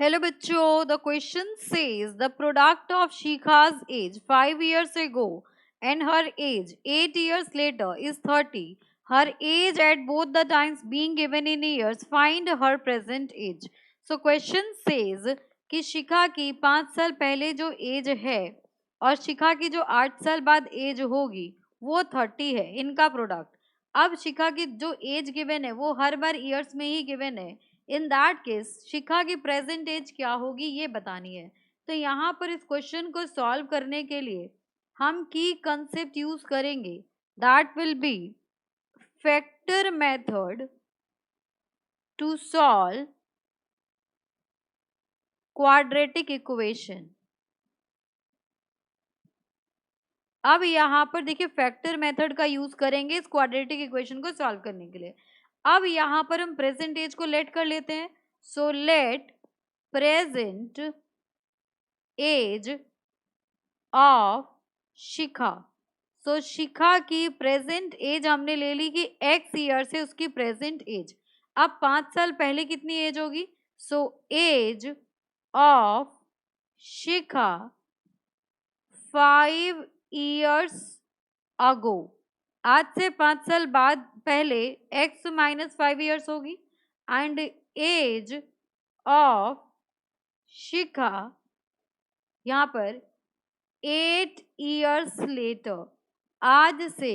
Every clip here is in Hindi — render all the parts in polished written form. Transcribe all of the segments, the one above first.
Hello बच्चों, the question says the product of Shikha's age 5 years ago and her age 8 years later is 30. Her age at both the times being given in years, find her present age. So question says कि शिखा की 5 साल पहले जो एज है और शिखा की जो 8 साल बाद एज होगी वो 30 है, इनका प्रोडक्ट। अब शिखा की जो एज गिवन है वो हर बार ईयर्स में ही गिवन है। इन दैट केस शिखा की प्रेजेंट एज क्या होगी ये बतानी है। तो यहाँ पर इस क्वेश्चन को सॉल्व करने के लिए हम की कंसेप्ट यूज करेंगे, that will be factor method to solve quadratic equation. अब यहाँ पर देखिए फैक्टर मेथड का यूज करेंगे इस क्वाड्रेटिक इक्वेशन को सॉल्व करने के लिए। अब यहाँ पर हम प्रेजेंट एज को लेट कर लेते हैं। So let present age of Shikha. So Shikha की प्रेजेंट एज हमने ले ली कि x ईयर से उसकी प्रेजेंट एज। अब 5 साल पहले कितनी एज होगी? So age of Shikha 5 years ago, आज से 5 साल बाद पहले x माइनस 5 ईयर्स होगी एंड एज ऑफ शिखा यहाँ पर 8 years later, आज से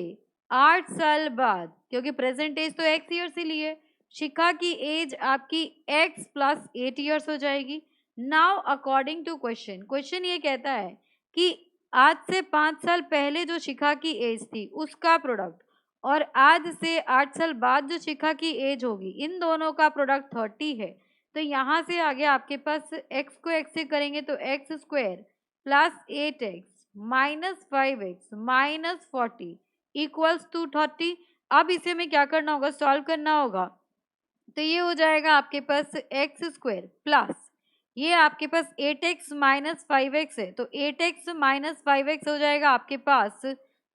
8 साल बाद, क्योंकि प्रेजेंट एज तो x ईयर्स ही लिए, शिखा की एज आपकी x प्लस 8 ईयर्स हो जाएगी। नाउ अकॉर्डिंग टू क्वेश्चन ये कहता है कि आज से 5 साल पहले जो शिखा की एज थी उसका प्रोडक्ट और आज से 8 साल बाद जो शिखा की एज होगी, इन दोनों का प्रोडक्ट 30 है। तो यहाँ से आगे आपके पास x को x से करेंगे तो x square plus 8x minus 5x minus 40 equals to 30। अब इसे में क्या करना होगा? सॉल्व करना होगा। तो ये हो जाएगा आपके पास एक्स स्क्वायर प्लस ये आपके पास 8x माइनस 5x है, तो 8x माइनस 5x हो जाएगा आपके पास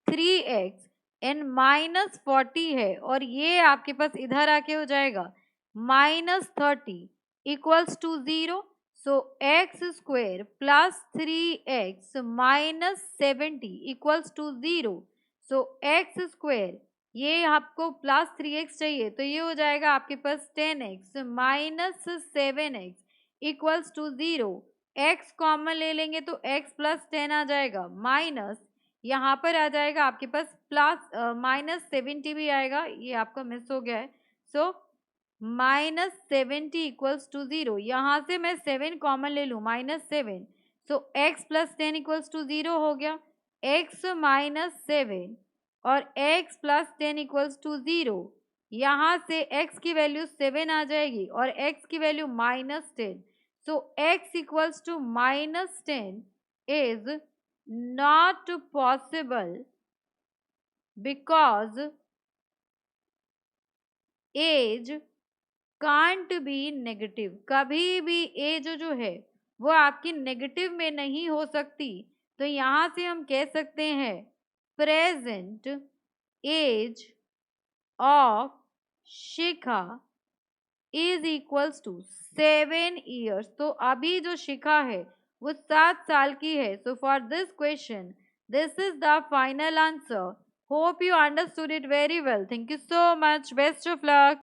3x एंड माइनस 40 है, और ये आपके पास इधर आके हो जाएगा minus 30 equals to 0। So x square plus 3x minus 70 equals to 0। So x square ये आपको प्लस 3x चाहिए, तो ये हो जाएगा आपके पास 10x minus 7x equals to 0। x common ले लेंगे तो x प्लस 10 आ जाएगा, माइनस यहाँ पर आ जाएगा आपके पास प्लस माइनस 70 भी आएगा, ये आपका मिस हो गया है। सो माइनस 70 इक्वल्स टू 0, यहाँ से मैं 7 कॉमन ले लूँ, minus 7। So x plus 10 equals to 0 हो गया। x माइनस 7 और x प्लस 10 इक्वल्स टू 0, यहाँ से x की वैल्यू 7 आ जाएगी और x की value minus 10। So x equals to minus 10 is not possible because age can't be negative। कभी भी एज जो है वो आपकी नेगेटिव में नहीं हो सकती। तो यहाँ से हम कह सकते हैं present age of Shikha is equals to 7 years. तो अभी जो शिखा है वो 7 साल की है। So for this question this is the final answer. Hope you understood it very well. Thank you so much. Best of luck.